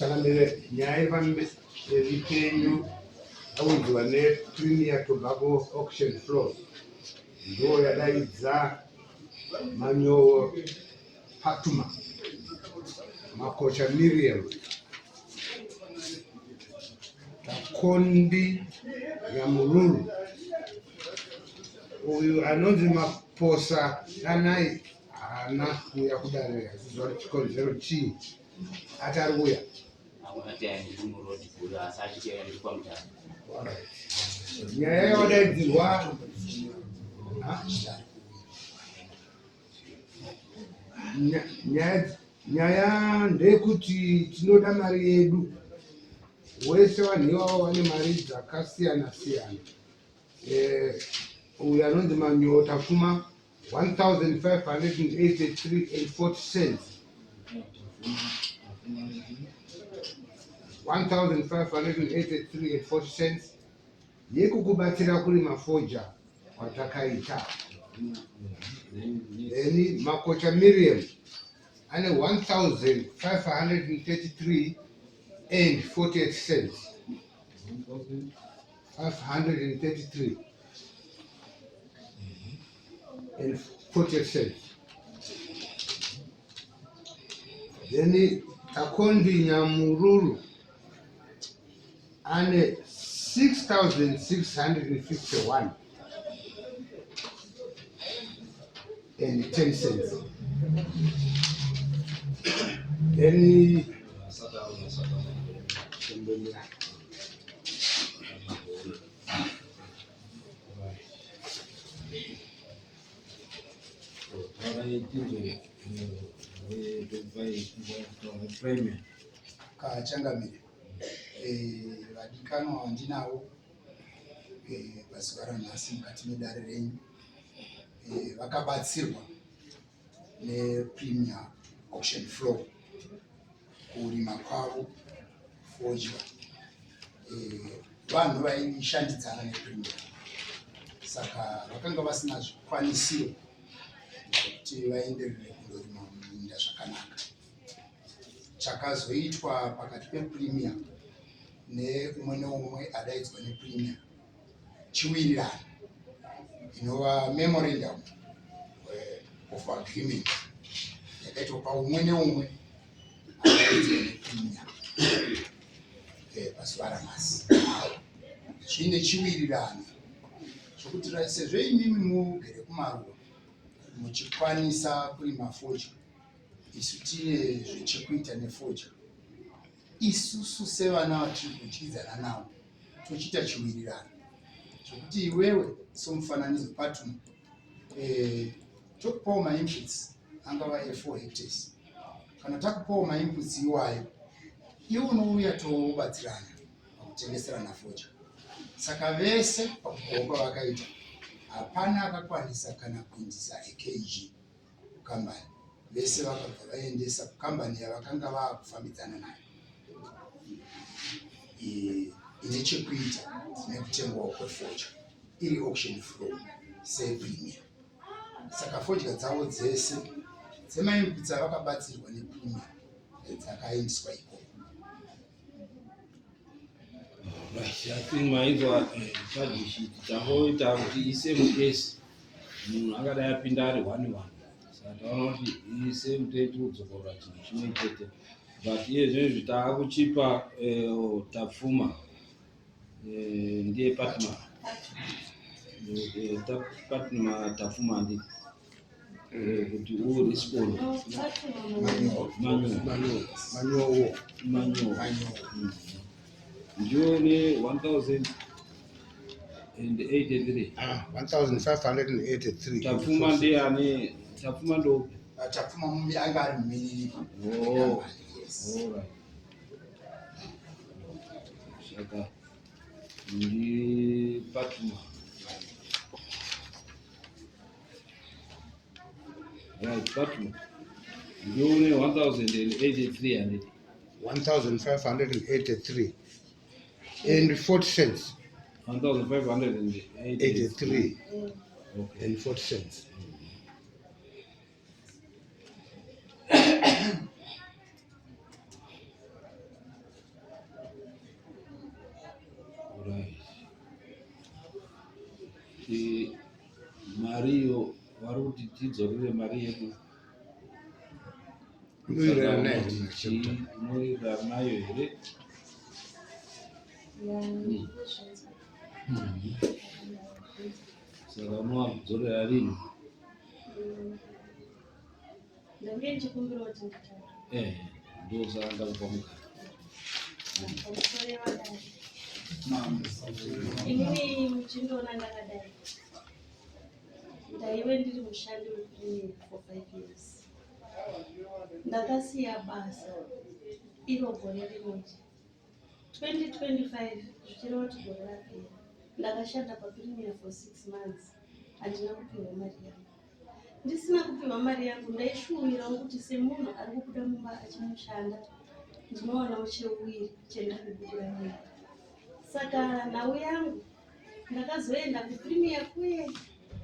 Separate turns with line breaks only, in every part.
Salamire nyaya vipenyu aunzwa nePremier Tobacco Auction Floors ndo yadaidza Manyowo Fatuma Makocha Miriam Takondi Nyamururu uyu anonzi Maposa Danai haana kuuya kudare zvizvari chikonzero chii atari kuuya nyaya yawadaidzirwa nyaya ndeyekuti tinoda mari yedu. Wese vanhu ivavo vane mari dzakasiyana siyana. Uyu anonzi Manyowo Tafuma 1,583.40 1,583.40 yekukubatsira kurima foja kwatakaita. Then Makocha Miriam ane 1,533.48 533.48. Then Takondi Nyamururu ane 6,651.10. Then
Kachangamire vadikano vandinawo pazuva ranhasi mukati medare renyu vakabatsirwa nePremier Auction Floor kurima kwavo fodya. Vanhu vaishandidzana nePremier, saka vakanga vasina zvikwanisiro kuti vaenderere kundorima muminda zvakanaka. Chakazoitwa pakati pePremier neumwe neumwe adaidzwa nePremier chiwirirano inova memorandum of agreement yakaitwa paumwe neumwe adaidzwa nePremier pazuva ranhasi. Zvine chiwirirano chokuti sezvo imimi mugere kumaruwa muchikwanisa kurima foja, isu tine zvechekuita nefoja. Isusu sevana vatiri kudyidzana navo tochiita chiwirirano chokuti iwewe somufananidzo Fatuma tokupawo mainputs angava e4 hectares. Kana takupawo mainputs iwayo, iwe unouya tobatsirana pakutengeserana foja. Saka vese pakupawo kwavakaita hapana akakwanisa kana kuindisa ekg kukambani. Vese vakabva vaendesa kukambani yavakanga vaakufambidzana nayo ine chekuita nekutengwawo kwefoja iri auction floor sePremier. Saka fodya dzavo dzese dzemainputs avakabatsirwa nePremier dzakaendeswa ikoko.
I think maizwa charge sheet tangoita kuti ise mukesi munhu akadai apinda ari 1-1 saka taona kuti ise muteti udzokorora chinhu chimwe chete. But iye zvinezvi taakuchipa Tafuma ndiye Fatuma Tafuma ndi kuti urespond
Manyowo
ndione 1,083.
1,583.
Tafuma ndiye ane Tafuma ndo
Tafuma mumbi anga ari muminini.
Alright. Shaka ndi Fatuma. Right, Fatuma. Ndione 1,083 and
1,583 and 40 cents.
1,583
and 40 cents.
mariyo vari kuti tidzorere mari yedu
unowirirana nayo
unowirirana nayo here. Saka unova kudzorera rini?
Ndange ndichikumbira kuti nditatu.
Ndosaka ndakupa mukana.
Pamusoro wadai. Inini muchindiona ndakadai. Ndaive ndiri mushandi wekuclinic for 5 years. Ndakasiya basa iro gore rimweche. 2025 zvichireva kuti gore rapera. Ndakashanda paClinic for 6 months. Handina kupiwa mari yangu. Ndisina kupiwa mari yangu ndaishuwira kuti semunhu ari kubuda mumba achimushanda ndinowana cheuwiri chendakubudira mari. Saka nhau yangu ndakazoenda kuPremier kuye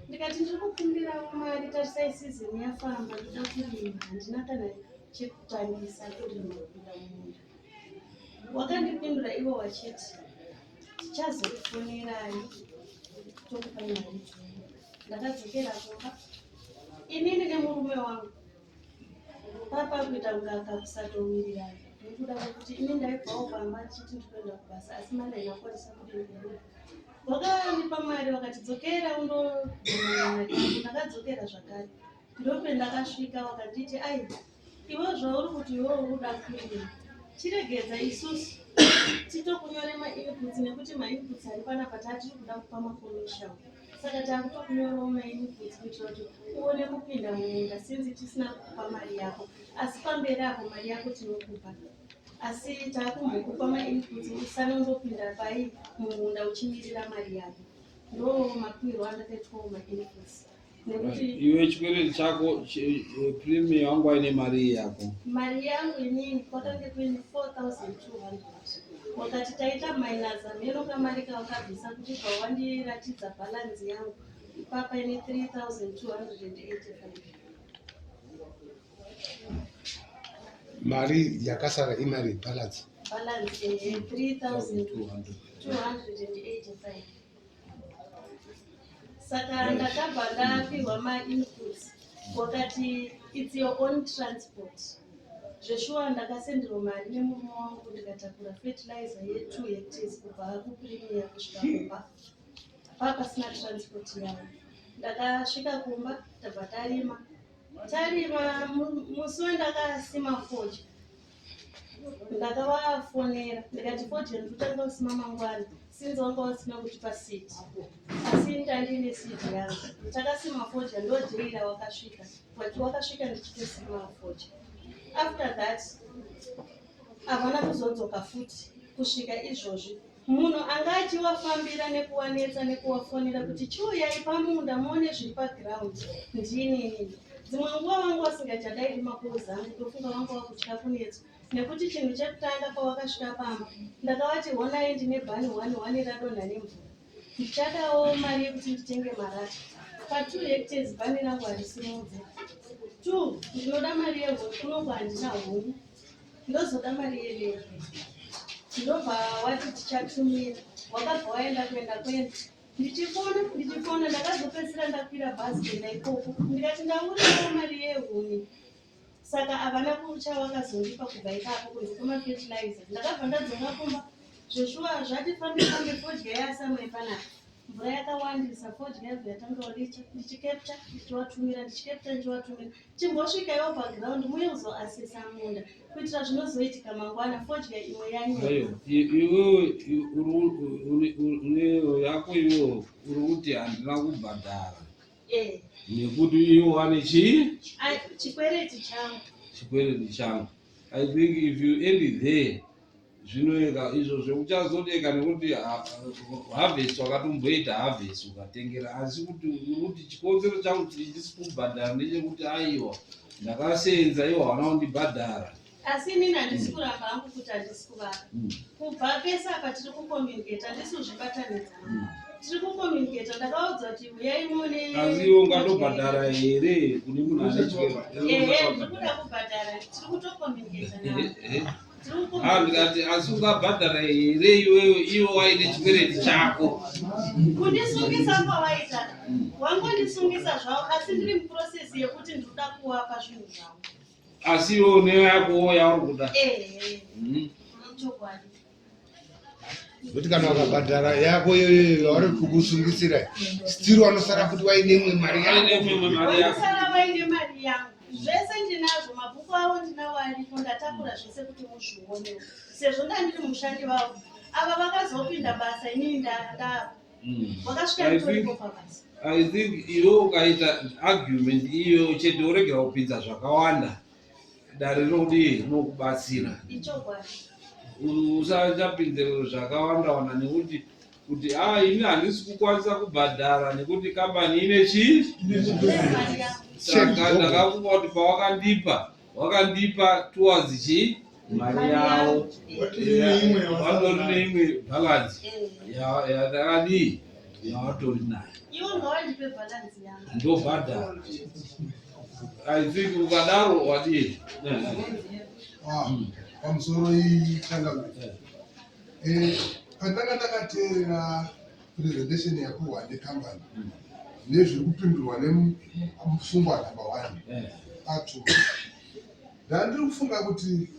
ndikati ndiri kukumbirawo mari tarisai sizoni yafamba ndoda kurima handina kana chekutangisa kurima kubuda mumunda. Wakandipindura ivo wachiti tichazokufonerai tokupa mari. Ndakadzokera kumba inini nemurume wangu papa kuita mukaka kusatowirirana nekuda kwekuti ini ndaibvawo pamba tichiti ndikuenda kubasa asi mari hainakwanisa kudindirira. Wakanipa mari wakatidzokera undogona mari yangu. Ndakadzokera zvakare ndopendakasvika wakanditi ai iwe zvauri kuti iwe unoda kurima chiregedza isusu titokunyore mainputs nekuti mainputs ari panapa tatiri kuda kupa makomishoni. Saka takutokunyorawo mainputs kuitira kuti uone kupinda mumunda sinzi tisina kukupa mari yako asi pamberi apo mari yako tinokupa. Asi takumbokupa mainputs usanondopinda pai mumunda uchimirira mari yako. Ndo makwirwo andakaitwawo mainputs.
Iwe chikwereti chako Premier wangu aine mari yako?
Mari yangu inini kwakange 24,200. Wakati taita minus mero kamari kawakabvisa kuti pawandiratidza balance yangu ipapa ine 3,285.
mari yakasara imari balance
3,285. Saka ndakabva ndapiwa mainputs wakati it's your own transport. Zveshuwa ndakasenderwa mari nemurume wangu ndikatakura fertilizer ye2 hectares kubva kuPremier kusvika kumba. Papasina transport yangu. Ndakasvika kumba tabva tarima. Musi wendakasima fodya ndakavafonera ndikati fodya ndikutanga kusima mangwana sinzi wanga wasima kuti pasiti asi ndandine sidi yangu. Takasima fodya ndojaira wakasvika wakasvika ndichitosima fodya. After that havana kuzodzoka futi kusvika izvozvi. Munhu anga achiwafambira nekuwanetsa nekuwafonera kuti chiuyai pamunda muone zviri paground ndinini. Dzimwe nguva vangu vasingachadairi mapoza angu tofunga vangu vakutya kunetswa nekuti chinhu chekutanga pawakasvika pamba ndakavati honai ndine bhani 1 radonha nemvura ndichadawo mari yekuti nditenge marata. Pa2 hectares bhani rangu harisimudze. 2 ndinoda mari yehuku kunongo handina hungu ndozoda mari yevere. Ndobva wati tichatumira wakabva waenda kwenda ndichifona ndakazopedzisira ndakwira bhazi kuenda ikoko ndikati ndaurirawo mari yehuni. Saka havana kucha wakazondipa kubva ipapo kunze kwemafertilizer. Ndakabva ndadzoka kumba zveshuwa zvati fambe fodya yasamwe panapa mvura yakawandisa fodya yabva yatanga kuricha ndichikepcha ndichiwatumira ndichikepcha ndichiwatumira chimbosvikaiwo paground muye kuzoasesa munda kuitira zvinozoitika mangwana fodya imwe yanyoa.
Iwewe une yako iwewe uri kuti handina kubhadhara nekuti iwe wane chii?
Chikwereti changu.
Chikwereti changu. I think if you end there zvinoeka izvo zvekuchazodeka nekuti harvest wakatomboita harvest ukatengera asi kuti chikonzero changu ndisi kubhadhara ndechekuti aiwa ndakasenza iwo havana kundibhadhara.
Asi inini handisi kuramba hangu kuti handisi kuvaka. Kubva pese apa tiri kucommunicate handisi kuzvibatanidza. Tiri kucommunicate ndakaudzwa kuti uyai muone.
Asi iwe ungatobhadhara here kune munhu ane chikwereti?
Ndiri kuda kubhadhara tiri kutocommunicate nawo.
ndikati asi ungabhadhara here iwe waine chikwereti chako.
Kundisungisa kwawaita wangondisungisa zvavo asi ndiri muprocesi yekuti ndinoda kuwapa zvinhu zvavo.
Asi iwe neyo yakowo yauri kuda.
Chokwadi.
Kuti kana wakabhadhara yako iyoyo yauri kukusungisira still wanosara kuti waine imwe mari yako.
Sara waine mari yangu. Zvese ndinazvo, mabhuku avo ndinawo aripo, ndatakura zvese kuti muzvionewo. Sezvo ndandiri mushandi wavo, ava vakazopinda basa inini ndava. Wakasvika nditoripo pabasa.
I think iwe ukaita argument iyo chete uregera kupinza zvakawanda, dare rinodii rinokubatsira.
Ichokwadi.
Usachapinze zvakawanda wanda nekuti ini handisi kukwanisa kubhadhara nekuti kambani ine chii. Saka ndakafunga kuti wakandipa towards chii mari yavo. Vatori neimwe balance yatakadii yavatori nayo.
Iwo ngawandipe balance yangu.
Ndobhadhara. I think ukadaro wadii.
Pamusoro itsangamiro. Pandanga ndakateerera presentation yako Hwande Company nezviri kupindurwa nemusungwa namba 1 atu. Ndandiri kufunga kuti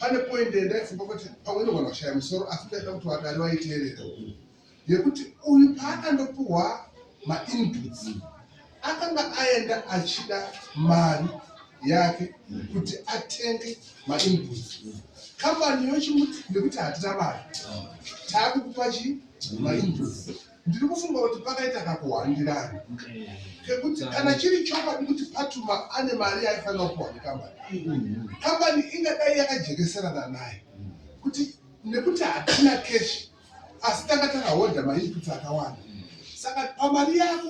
pane point ndaifunga kuti pamwe nogona kushaya musoro asi ndaida kuti wadari waiteerera. Yekuti uyu paakandopuhwa ma-inputs akanga aenda achida mari yake kuti atenge ma-inputs. Kambani yochimuti nekuti hatina mari taakukupa chi ma-inputs. Ndiri kufunga kuti pakaita kakuhwandirana kekuti kana chiri chokwadi kuti Patuma ane mari yaifanira kupuhwa nekambani, kambani ingadai yakajekeserana naye kuti nekuti hatina keshi asi tanga takahodha ma-inputs akawanda. Saka pamari yako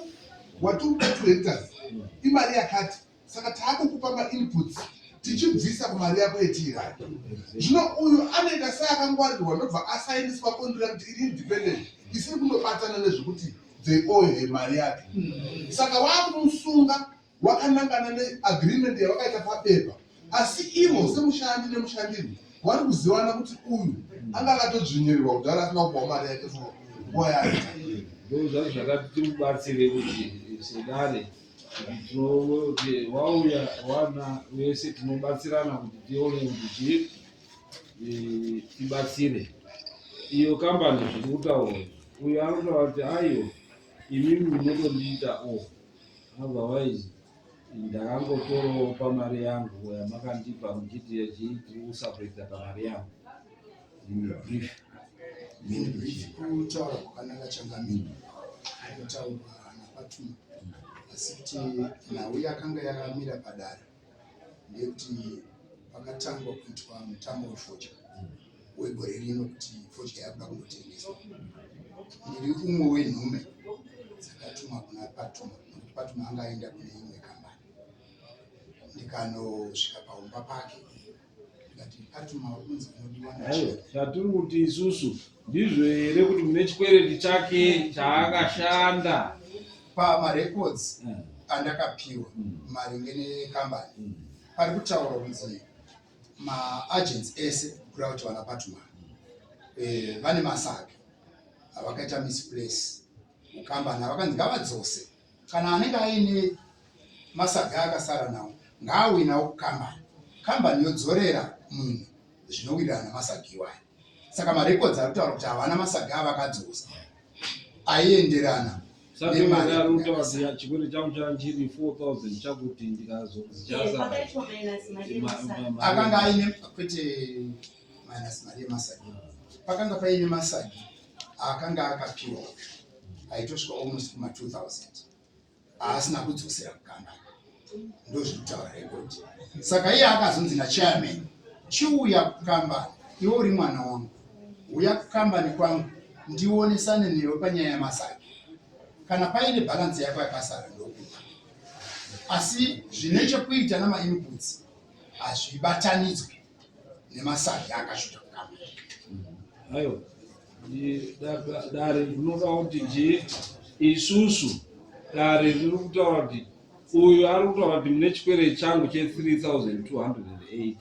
watiupa 2 hectares imari yakati, saka taakukupa ma-inputs tichibvisa kumari yako yetiirani. Zvino uyu anoita seakangwarirwa ndobva asainiswa contract iri independent isiri kundobatana nezvekuti they owe mari yake. Saka wakumusunga wakanangana neagreement yawakaita papepa, asi ivo semushandi nemushandiri wari kuziwana kuti uyu anga akatodzvinyirirwa kudhara asina kupuhwa mari yake for nguva yake.
Ndozvazvo zvakati tikubatsire kuti sedare tinoti wauya wana wese tinobatsirana kuti tione kuti tibatsire. Iyo kambani zviri kutaura uyu anotaura kuti aiyo imimi munotondiita otherwise ndakangotorawo pamari yangu yamakandipa muchiti tiri kusapreta pamari yangu.
Brief kutaura kwakanaka changamiro kutaurwa naPatuma asi kuti nhau yakanga yakamira padare ndekuti pakatangwa kuitwa mutambo wefoja wegore rino kuti foja yakuda kundotengeswa. Ndiri umwe wenhume dzakatumwa kuna Patuma nokuti Patuma anga aenda kune imwe kambani. Ndikanosvika paumba pake ndikati Patuma unzi unodiwa
nacho. Chatiri kuti isusu ndizvo here kuti mune chikwereti chake chaakashanda
pamarecords andakapiwa maringe nekambani pari kutaura kunzi maagents ese kuda kuti vana Patuma vane masaga avakaita misplace mukambani avakanzi ngavadzose kana anenge aine masaga akasara nawo ngaawinawo kukambani, kambani yodzorera munhu zvinowirirana namasaga iwayo. Saka marecords ari kutaura kuti havana masaga avakadzosa aienderana
chikwereti changu chachiri 4,000 chakuti ndikazozvichasa
akanga aine kwete minus mari yemasaga. Pakanga paine masaga akanga akapiwa aitosvika almost kuma 2,000 asina kudzosera kukambani. Ndozviri kutaura record. Saka iye akazonzi nachairman chiuya kukambani, iwe uri mwana wangu, uya kukambani kwangu ndionesane newe panyaya yemasaga. Kana paine balance yako yakasara ndokupa, asi zvine chekuita nama-inputs hazvibatanidzwe nemasaga akashuta kukambani.
Ayo dare rinoda kuti isusu dare riri kutaura kuti uyu ari kutaura kuti mune chikwereti changu che 3,280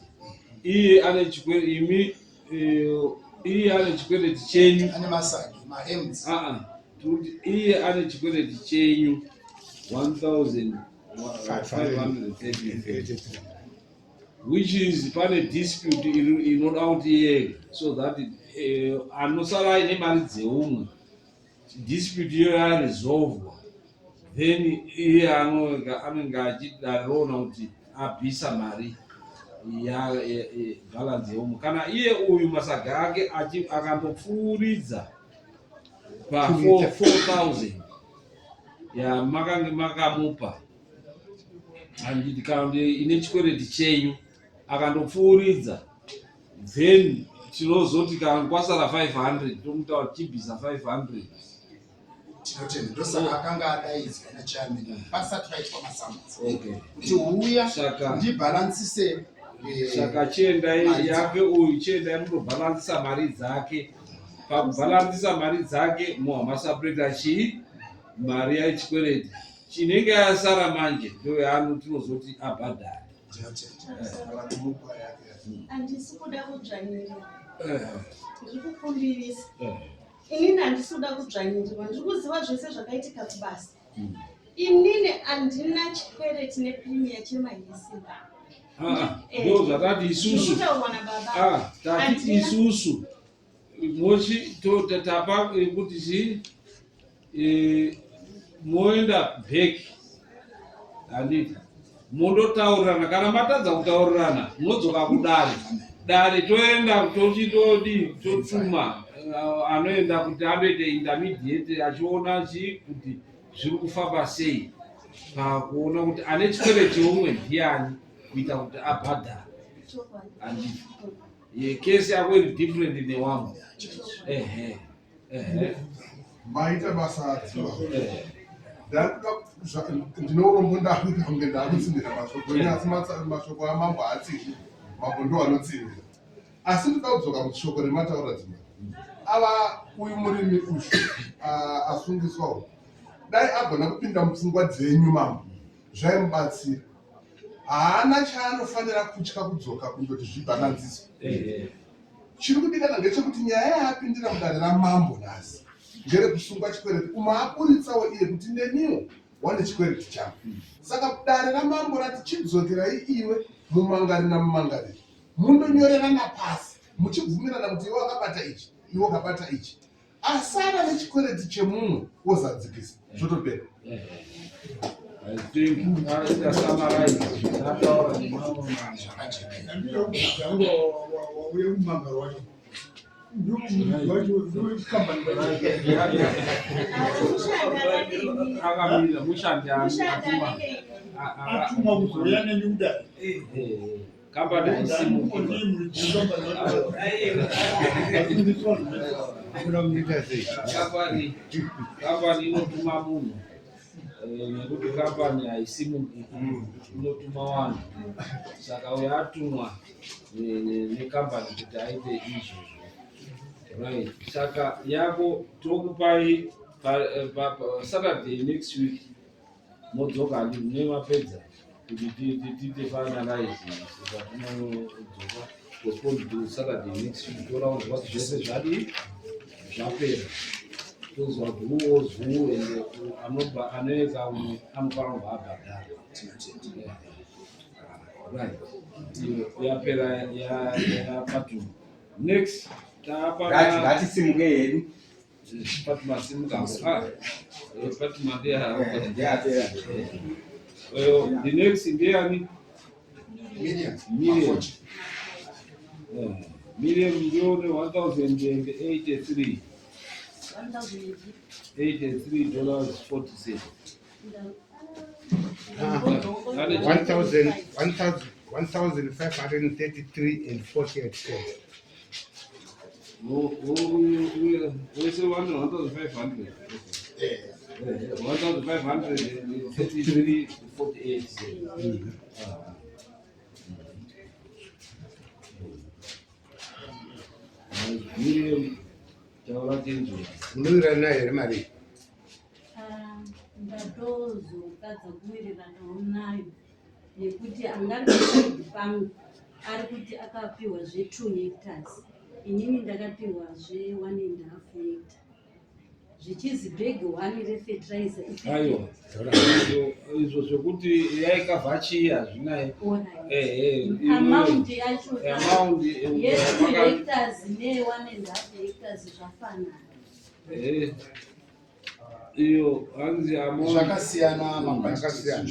iye ane chikwere iye ane chikwereti chenyu
ane masagi ma-M's.
kuti iye ane chikwereti chenyu 1,533, which is pane dispute inoda kuti iyege, so that anosara aine mari dzeumwe dispute iyo yaresolvwa, then iye anenge achidarona kuti abvisa mari balance yeumwe. Kana iye uyu masaga ake akandopfuuridza pa 4,000 yamakange makamupa handiti kana ine chikwereti chenyu akandopfuuridza, then tinozoti kana kwasara 500 tomutaura chibvisa 500
tinotenda. Ndosaka akanga adaidzwa nachairman pasati paitwa masamudzo kuti uya ndibhalansise.
Saka chienda yake uyu chienda yanotobhalansisa mari dzake. Pakubhalansisa mari dzake muhamasapureta chii mari yechikwereti chinenge yasara manje ndo tinozoti abhadhari.
Handisi kuda kudzvanyirira, ndiri kukumbirisa. Inini handisi kuda kudzvanyirirwa, ndiri kuziva zvese zvakaitika kubasa. Inini handina chikwereti neprimiya chemahisimba.
Ndo zvakati isusu tati isusu mochi tapa kuti chii moenda bheki handiti mondotaurirana, kana matadza kutaurirana munodzoka kudare toenda totuma anoenda kuti anoite intermediate achiona chii kuti zviri kufamba sei, pakuona kuti ane chikwereti umwe ndiani kuita kuti abhadhara. Handiti kesi yako iri different newamwe.
Maita basa adziwa. Ndinourombo ndakuita kunge ndakutsimbira mashoko asi mashoko amambo haatsingi, mambo ndo anotsimbira. Asi ndoda kudzoka mushoko remataura dzimwe ava uyu murimi uyu asungiswawo dai agona kupinda mupfungwa dzenyu mambo zvaimubatsira. Haana chaanofanira kutya kudzoka kundoti zvibhalansiswe. Chiri kudikana ngechekuti nyaya yaapindira mudare ramambo nhasi ngerekusungwa chikwereti kumaaburitsawo iye kuti neniwo wane chikwereti changu. Saka dare ramambo rati chidzokerai iwe mumangari namumangariro mundonyorerana pasi muchibvumirana kuti iwe wakabata ichi iwe wakabata ichi, asara nechikwereti chemumwe wozadzikisa zvotopera.
I think I summarize that all in nekuti kampani haisimu inotuma vanhu, saka uyo atumwa nekampani kuti aite izvozvo, right? Saka yako tokupai Saturday next week modzoka ndine mapedza kuti tiite finalize patinodzoka postpone to Saturday next week toraunzwa kuti zvese zvadi zvapera. Tozwa dhuwo zuwo ende anoeka umwe anofanira kubva abhadhara. Right. Yapera yapatuma. Next
ngatisimukei hedu
Patuma simuka. Patuma ndeya. The next ndeani? Miriam. Miriam ndio $1,083. $83.40.
1,533.48
We say 1,500. 1,533.48. Miriam.
Munowira naye here mari
ndatozoka dzakuwiriranawo nayo nekuti angari pangu ari kuti akapiwa zve2 hectares, inini ndakapiwa zve1.5 hectare. Zvichizi bag 1 refertilizer.
Aiwa. Izvo zvekuti yaikavhachiya hazvinayo.
Amount yacho
Yes2
hectares ne1.5 hectares zvafanana.
Iyo hanzi amount
zvakasiyana mapakasiyana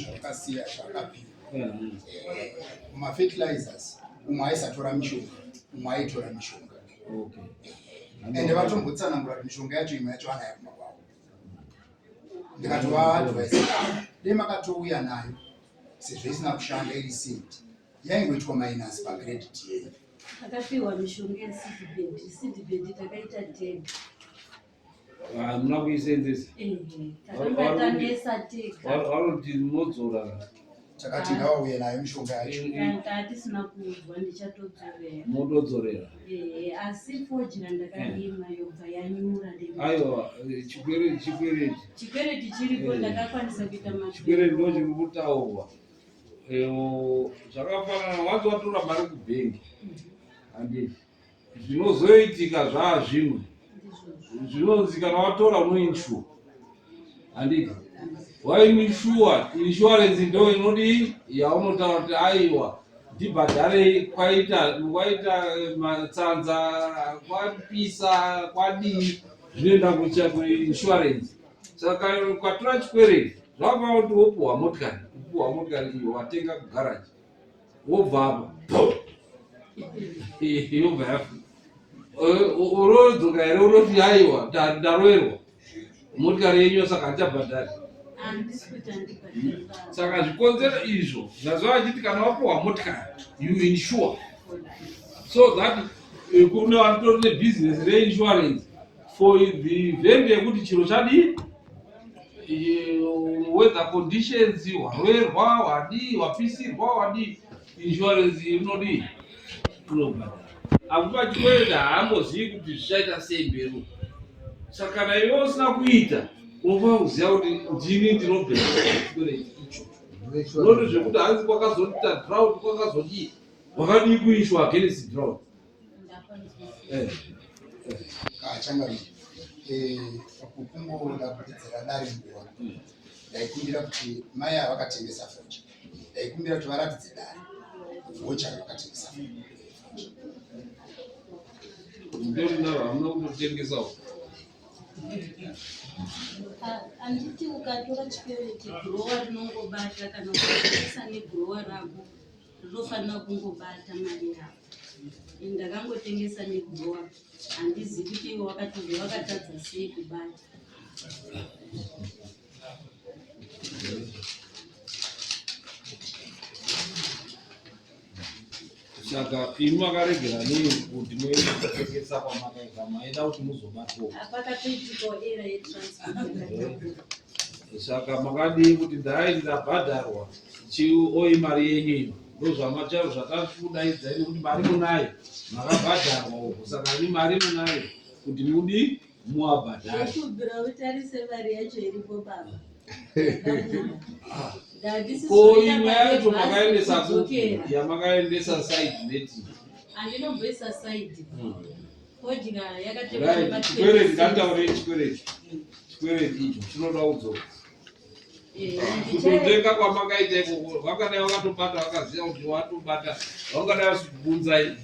zvakapiwa. Fertilizers umwe aisatora mishonga, umwe aitora mishonga.
Okay.
Ende vatombotsanangura kuti mishonga yacho imwe yacho anayo kumabavo. Ndikatovaadvaisa dei makatouya nayo sezvo isina kushanda iri seed yaingoitwa minus pagrade TA.
Akapiwa mishonga seedbed takaita 10.
Muna kuisenzesa.
Takatanesa tega.
Vanoti munodzora.
Takati ngavauye nayo mishonga yacho.
Hatisina kuzwa ndichatodzorera.
Motodzorera.
Asi fojira ndakarima yobva yanyura.
Aiwa, chikwereti
chiripo ndakakwanisa kuita mashoko.
Chikwereti ndo chiri kutaurwa. Zvakafanana wanzi watora mari kubhengi. Handiti. Zvinozoitika zvazvimwe. Zvinonzi kana watora unoinshuwa. Handiti. Wainishuwa, insurance ndo inodi yaunotaura kuti aiwa ndibhadhare kwaita matsanza kwapisa kwadii zvinoenda kuinsurance. Saka ukatora chikwereti zvava kuti wopuhwa motikari iyo watenga kugaraji wobva apa yobva yafa. Urodzoka here unoti aiwa ndaroerwa motikari yenyu saka ndichabhadhari. Saka zvikonzero izvo zvazova achiti kana wapuhwa motikari you insure so that kune vatori nebusiness reinsurance for the event yekuti chiro chadii weather conditions warwerwa wadii wapisirwa wadii insurance inodii inobhadhara. Akupa chikwereti haambozivi kuti zvichaita sei mberi. Saka kana iwe usina kuita unofanira kuziva kuti ndini ndinobhedha chikwereti icho. Noti zvekuti hanzi kwakazoita drought kwakazodii wakadii kuishwa against drought.
Kachangari pakukungoda kudedzera dare nguva ndaikumbira kuti mai avakatengesa focha ndaikumbira kuti varatidze dare vocha vakatengesa focha.
Ndinodaro hamuna kutotengesawo.
Anditi ukatora chikwereti grower rinongobata kana ukatengesa negrower rako rinofanira kungobata mari yako. Ndakangotengesa negrower handizivi kuti iwe wakatadza sei kubata.
Saka imi makaregera nei kuti muende kutengesa kwamakaita maida kuti muzobatwa.
Pakatoitikawo era yetransport.
Saka makadii kuti ndai ndabhadharwa chioi mari yenyu ino ndozvamacharo zvakakudaidzai kuti mari munayo makabhadharwa uko. Saka ni mari munayo kuti mudi muabhadhari.
Kubvira utarise mari yacho iripo baba.
Ko imwe yacho makaendesa kuti yamakaendesa side netting.
Andinomboisa side. Kodira yakatemba
Right, chikwereti ngandaure chikwereti. Chikwereti icho chinoda kudzoka. Kutotenga kwamakaita ikoko vakadai vakatobata vakaziva kuti watobata vangadai vasibvunzai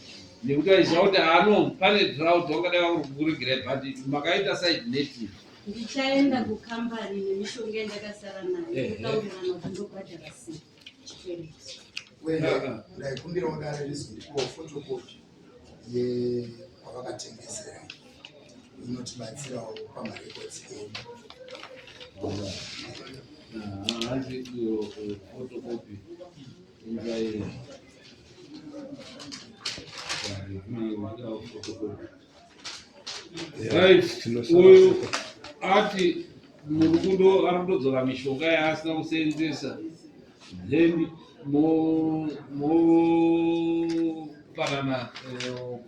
nekuti vaiziva kuti ano pane drought vangadai vakuregerai but makaita side netting.
Ndichaenda kukambani nemishonga yandakasara nayo kutaurirana kuti ndobhadhara sei chikwereti.
Ndaikumbirawo dare rizoitwawo photocopy kwavakatengesera inotibatsirawo pamarekodzi edu.
Hanzi photocopy ingai right. Uyu ati murukundo arikutodzora mishonga yaasina kuseenzesa then mopanana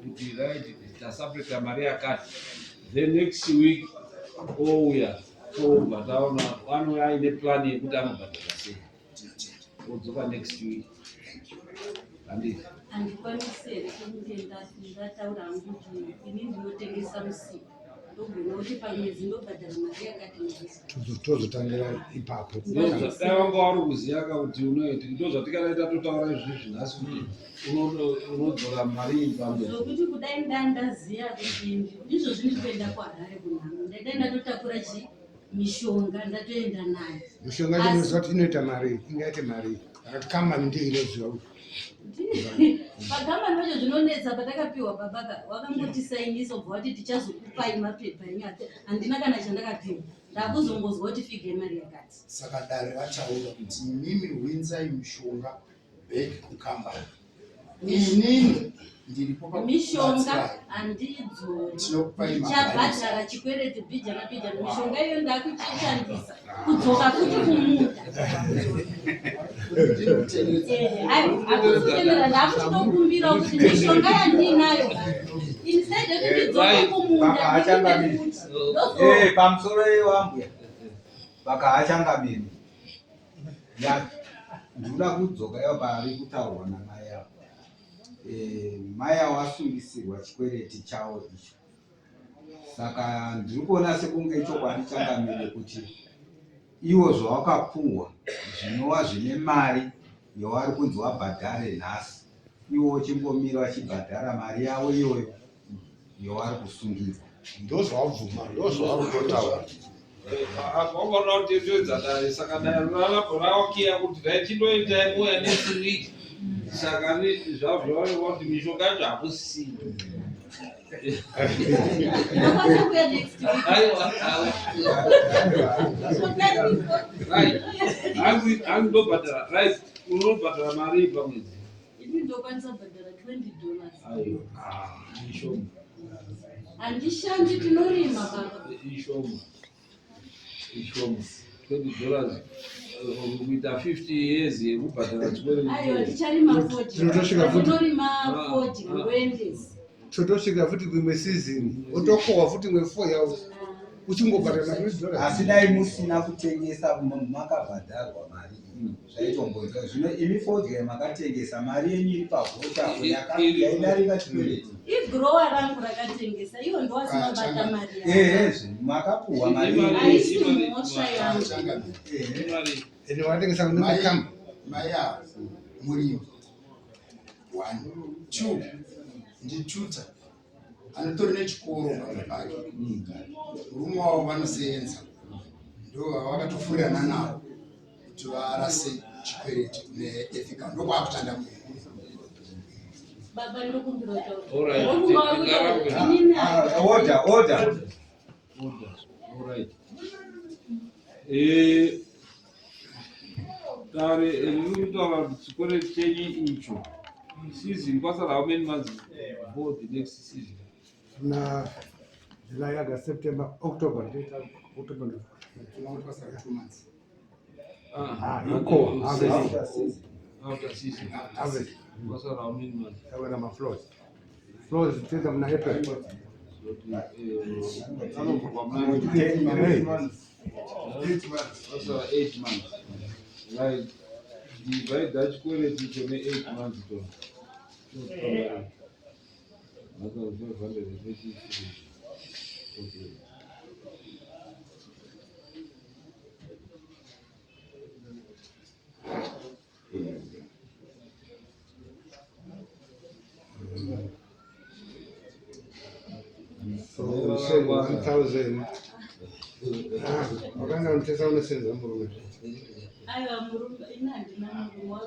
kuti right tasapeta mari yakati then next week ouya tobva taona anouya aine plan yekuti anobhadhara sei odzoka next week. Handiti
handikwanisi here kunge ndataura hangu kuti ini ndinotengesa musika ndogona kuti pamwedzi ndobhadhara mari yakati
tozotangira ipapo.
Dai wanga wari kuziya kuti unoita ndozvatikadaita totaura izvi nhasi kuti unodzora mari pamberi
zvokuti kudai ndandaziya kuti ndizvo zvinotoenda kuHarare kunhamo ndaidai ndatotakura mishonga ndatoenda nayo.
Mishonga inoziva kuti inoita mari, ingaite mari kambani ndiyo inoziva kuti
pagambani vacho zvinonetsa patakapiwa baba wakangotisainisa ubva wati tichazokupai mapepa enyate handina kana chandakapiwa ndakuzongozwa kuti figa yemari yakati.
Saka dare vachaura kuti mimi winzai mishonga bheki kukambani inini ndiripo
mishonga handidzo ndichabhadhara chikwereti bhijana mishonga iyo ndakuchishandisa kudzoka kuti kumunda akuzotenera ndakuchitokumbira kuti mishonga yandinayo instead yekuti dzoka kumunda
pamusoro wambuya vakaachangamiri ndinoda kudzoka iyo paari kutaurwa namai avo. Mai avo asungisirwa chikwereti chavo icho, saka ndiri kuona sekunge chokwadi changamire kuti iwo zvawakapuhwa zvinova zvine mari yavari kunzi wabhadhare nhasi, iwo chimbomira wachibhadhara mari yavo iyoyo yavari kusungirwa.
Ndozvawabvuma, ndozvavari kutotaura.
Vakaona kuti ndodzadare saka dare ravakiya kuti dai chindoitai moya next week saka zvavo kuti mishonga yacho hakusisina. Hangu ndobhadhara right, unobhadhara mari pamwedzi?
Ndokwanisa kubhadhara $20.
Aiwa, ishoma.
Handishandi tinorima baba.
Ishoma. $20. Kuita 50 years yekubhadhara chikwereti.
Aiwa, ticharima 40. Tinorima 40 ngoendesa.
Totosvika futi kuimwe season otokohwa futi imwe 4 yavo uchingobhadhara $20.
Asi dai musina kutengesa makabhadharwa mari zvaitomboita. Zvino imi fodya makatengesa mari yenyu iri pavhota yaidarika chikwereti.
Igrowa rangu rakatengesa iyo ndo wasinobata mari yako.
Makapuhwa mari
haisi mhosva yangu.
Ende watengesa kunemekamba
mai avo murimi 1 2 ndituta anotori nechikoro pake murume wavo vanosenza ndo vakatofurirana navo kuti varase chikwereti kune Ethica ndokwakutanda mu
Baba ndokumbira
order.
Alright. Dare rinotaura kuti chikwereti chenyu icho season kwasara how many months before the next season?
na July, August, September, October. October.
kwasara 2 months.
After season.
Average.
Kwasara how many months?
Kawena ma-flows. Flows tenda mna April.
So,
8 months.
kwasara 8 months. Right. Divide that chikwereti icho ne8 months to. Okay.
So we say 1,000. Wakanga unatesa unasenza murume.
aiwa murume inandina murume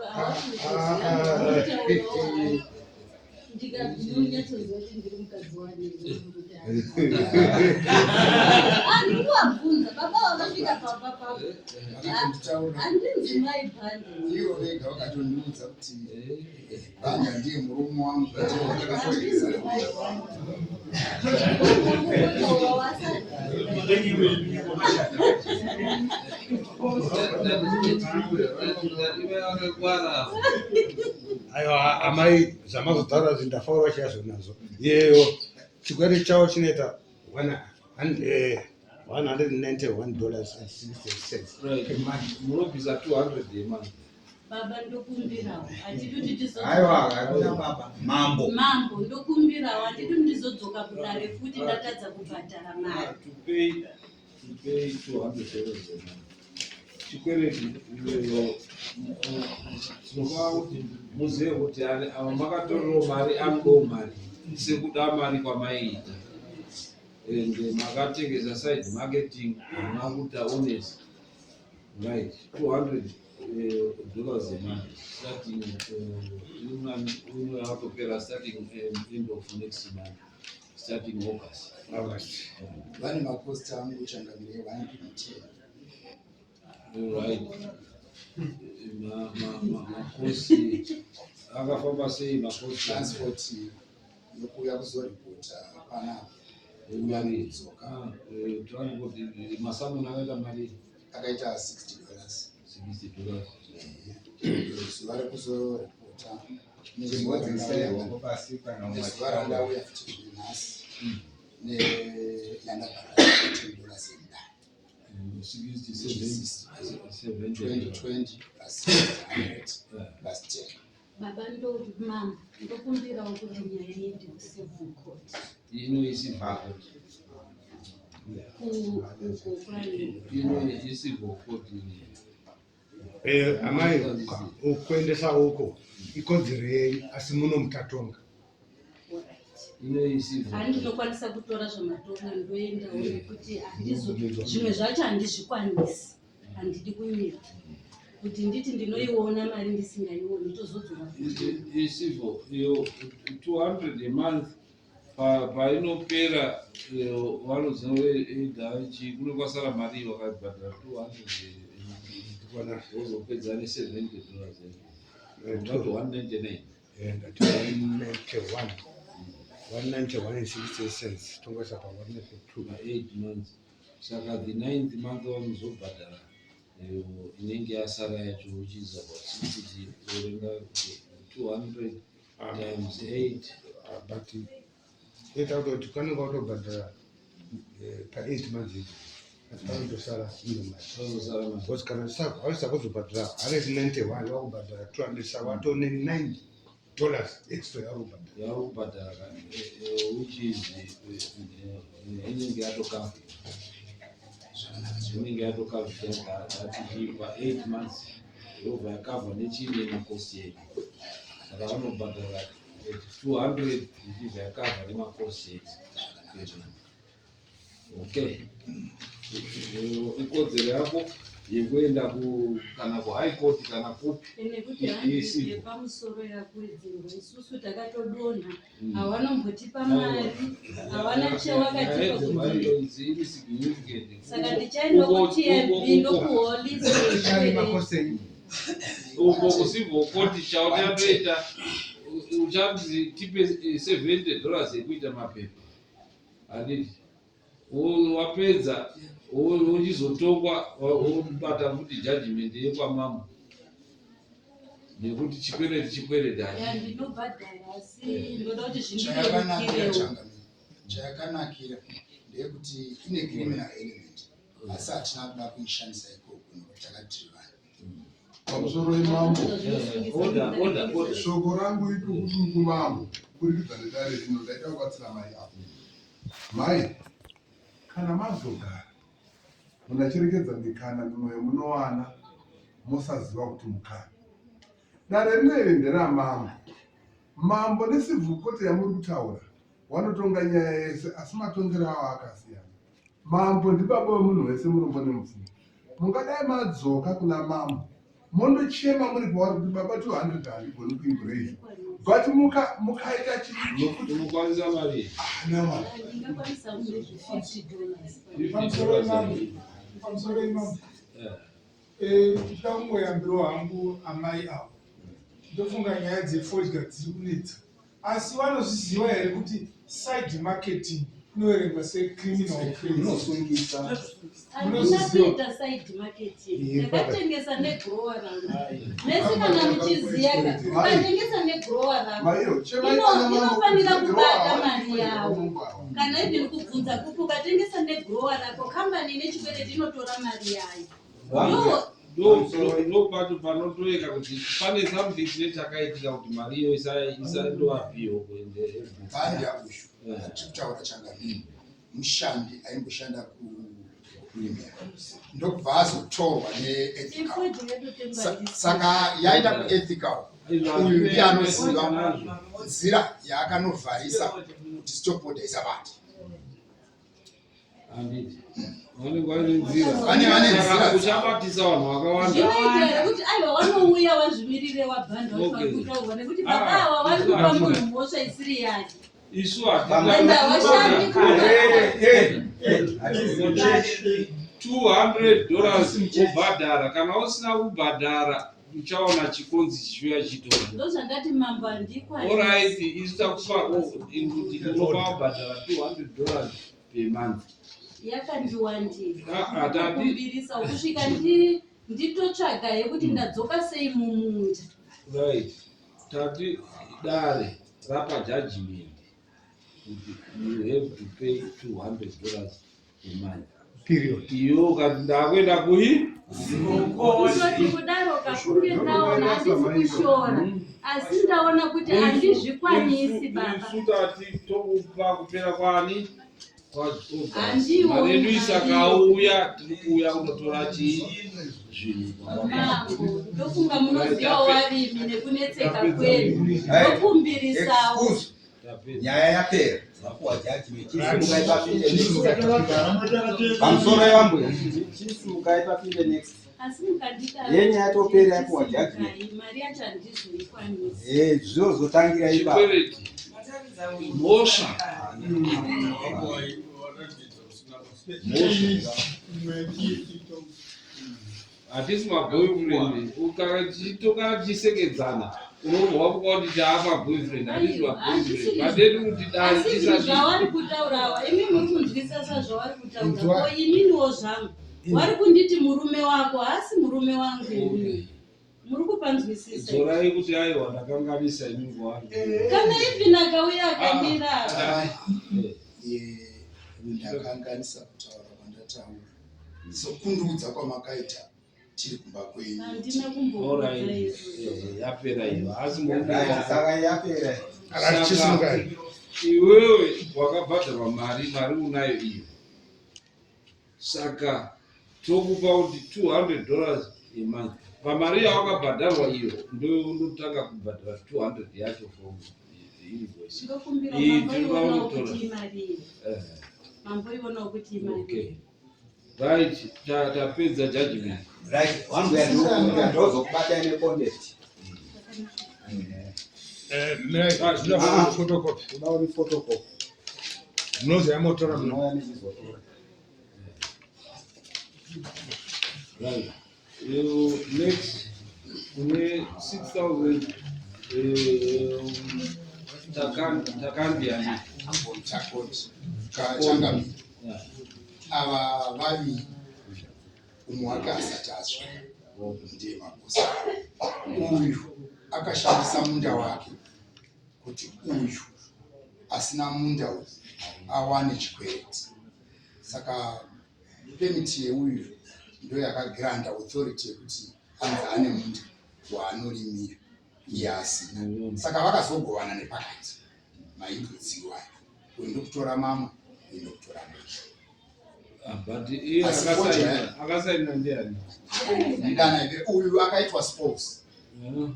ndikanyatsoziva kuti ndiri mukadzi wanendikuwabvunza baba vakasvika papa handinzi maibhande
Ivo vega vakatondiudza kuti bhanga ndiye murume wangu
Aiwa amai zvamazotaura zvindafaura chazvo nazvo. Yeyo chikwereti chavo chinoita $191.60
Right. Munobvisa 200 a month.
Baba ndokumbirawo hatidi kuti
Aiwa, hakuna baba. Mambo.
mambo ndokumbirawo handidi ndizodzoka kudare futi ndatadza kubhadhara mari.
To pay 200 chikwereti iyoyo tinova kuti muzive kuti ava makatorero mari amudowo mari sekuda mari kwamaiita ende makatengesa side marketing hamuna kuita honest right $200 emari starting umwe atopera starting end of next month starting August.
Vane makosti angu changamire 110.
Right. Makosi akafamba sei makosi
Transport nokuya kuzoripota panapa.
mari transport masamu akaita mari
Akaita $60. Zuva rekuzoripota nezuva randauya futi nhasi neyandagara $10 emda. 2020 plus 100 plus 10.
Baba mambo ndokumbirawo kuti nyaya yendi kusevhu court
inoisivhakoti inoisivhakoti
amai ukuendesa uko ikodzero yenyu asi muno mutatonga
handinokwanisa kutora zvamatonga ndoendawo nekuti zvimwe zvacho handizvikwanisi handidi kunyika kuti nditi ndinoiona mari ndisingaioni tozodzoka
isivho iyo 200 emonth painopera vanozinoedhachi kuno kwasara mari vakabhadhara 200 wozopedza ne$70 ngato 199
191.60 tongoisa pa
8 months saka the 9th month vanozobhadhara inenge yasara yacho uchiza kuti orenga 200 times 8
but ita kuti kanenge watobhadhara pa 8 months atandosara
vanozosara
because kana awisa kuzobhadhara 191 wakubhadhara 200 sawatone $9 extra
yarubhadhara which is inenge yatokava inenge yatokavhika atichipa 8 months yobva yakavha nechimwe makosti edu saka vanobhadhara 200 ichibva yakavha nemakosti edu. Okay, ikodzero yako yekuenda kana kuhigh court kana kupi
nekuti handi yepamusoro yakuwedzerwa isusu takatodonha hawanombotipa mari havana chewakatipa saka tichaenda kutmb ndokuholiswe
uko kusivhokoti chautatoita uchanzi tipe $70 ekuita mapepa handiti wapedza uchizotongwa wobata futi judgment yekwamamo nekuti chikwereti
handinobhadhara asi ndoda kuti
chayakanakira ndeyekuti ine criminal element asi hatina kuda kuishandisa ikoko nokuti takatiri vanhu
pamusoro wemambo
order
shoko rangu itukutu kumambo kurikidza nedare rino ndaita kubatsira mai apo mai kana mazogara munacherekedza mikana mimwe yemunowana musaziva kuti mukana dare rineri nderamambo mambo nesivhukoti yamuri kutaura wanotonga nyaya yese asi matongero avo akasiyana. Mambo ndibaba wemunhu wese murumbone mupfumi. Mungadai madzoka kuna mambo mondochema muri pauri kuti baba 200 handigoni kuibrei but mukaita chikuti
unokwanisa mari
pamusoro imambo tangoyambirwa hangu amai avo ndofunga nyaya dzefodya dziri kunetsa asi vanozviziva here kuti side marketing inoverengwa secriminal
unosungisa
handinakuita side marketing ndakatengesa negrower rangu nesi kana muchiziya ukatengesa negrower rangu inofanira kubata mari yavo kana even kubvunza kuti ukatengesa negrower rako kambani nechikwereti inotora mari yayo
ndopato panotoreka kuti pane something chine chakaitika kuti mari iyo isandoapiwo kuende
bhandi yakushu atikutaura changamiri mushandi aimboshanda kuimera ndokubva azotorwa neethical saka yaita kuethical uyu ndiye anoziva nzira yaakanovharisa kuti stopboard isabati
handiti vane nzira uchabatisa vanhu vakawanda
zvinoita kuti aiwa wanouya wazvimirire wabhandi wakutaurwa nekuti baba ava vari kupa munhu mhosva isiri yake
isu
enda washandi
$200 wobhadhara kana usina kubhadhara uchaona chikonzi chichiuya chitora
ndozvandati mambo handikwa
alright isu takupa unopa wabhadhara $200 per month
yakandiwandira kumbirisa kusvika nditotsvaga yekuti ndadzoka sei mumunda
right tati dare rapa judgment kuti you have to pay $200 per month
period.
iyo kati ndakwenda kui
kutoti kudaro kakunge ndaona handisi kushora asi ndaona kuti handizvikwanisi baba
sutati tokupa kupera kwani
handiwo
maredu isakauya tiri kuuya kunotora zvinhu
mambo ndofunga munoziva warimi nekunetseka kwenu ndokumbirisawo
nyaya yapera vapuwa pamusoro yambuya chisuka ipapinde next
asi mukandita
yenye yatopera yapuwa judgment
mari yacho handizoikwanisa
zvizozotangira ipapo
mhosva hatisi maboyfriend ukachitoka chisekedzana unobva wapuka kuti taapa boyfriend hatisi maboyfriend pateti kuti
asi zvavari kutaurawa imi muri kunzwisa sazvavari kutaura ko iminiwo zvangu wari kunditi murume wako asi murume wangu ini muri kupanzwisisa
zorai kuti aiwa ndakanganisa imi ngowani
kana ipi nakauya akandirava
ndakanganisa kutaura kwandataura sokundudza kwamakaita tiri kumba kwenyu
handina kumboora
yapera iyo asi
saka yapera
iwewe wakabhadharwa mari unayo iyo saka tokupa kuti $200 a month pamari yawakabhadharwa iyo ndotanga kubhadhara 200 yacho from invoice
mamboionawo kuti imari
right tapedza judgment
right wambuya ndozokubata ine contact
photocopy
udawo ni photocopy
mnozi yamotora
mnoya nichizotora
right you next kune 6000 takandiani
chakoti kachangamiri ava vaviri umwe wake asati asva ndiye mabosi uyu akashandisa munda wake kuti uyu asina munda uyu awane chikwereti saka pemiti yeuyu ndo yakagiranda authority yekuti anzi ane munda waanorimira iye asina saka vakazogovana nepakati maimbudziwo ayo uyu ndokutora mamwe uyu ndokutora mecho
but akasaina ndiani
ndana ive uyu akaitwa spouse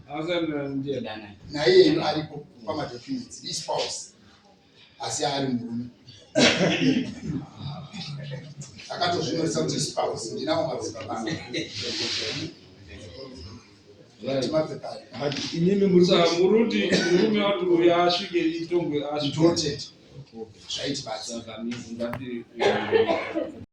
akasaina ndiani
naye aripo pamadocuments ispouse asi ari murume akatozvinyoresa kuti spouse ndinawo madzibaba
muruti murume wati uyo asvike itongwe
asvike zvaiti basi